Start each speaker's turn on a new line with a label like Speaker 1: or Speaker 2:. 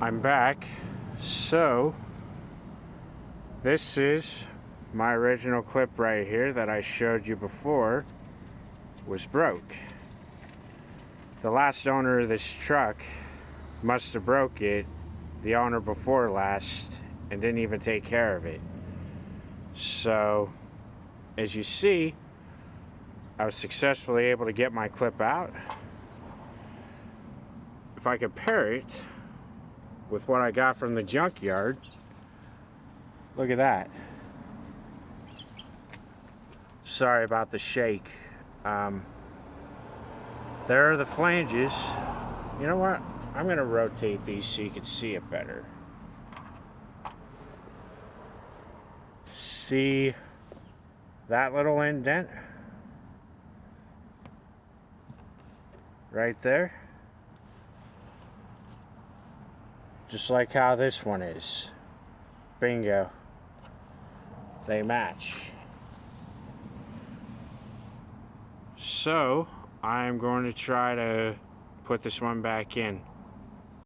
Speaker 1: I'm back. So this is my original clip right here that I showed you before was broke. The last owner of this truck must have broke it, the owner before last, and didn't even take care of it. So as you see, I was successfully able to get my clip out. If I compare it with what I got from the junkyard, look at that. Sorry about the shake. There are the flanges. You know what? I'm gonna rotate these so you can see it better. See that little indent? Right there? Just like how this one is. Bingo. They match. So I'm going to try to put this one back in.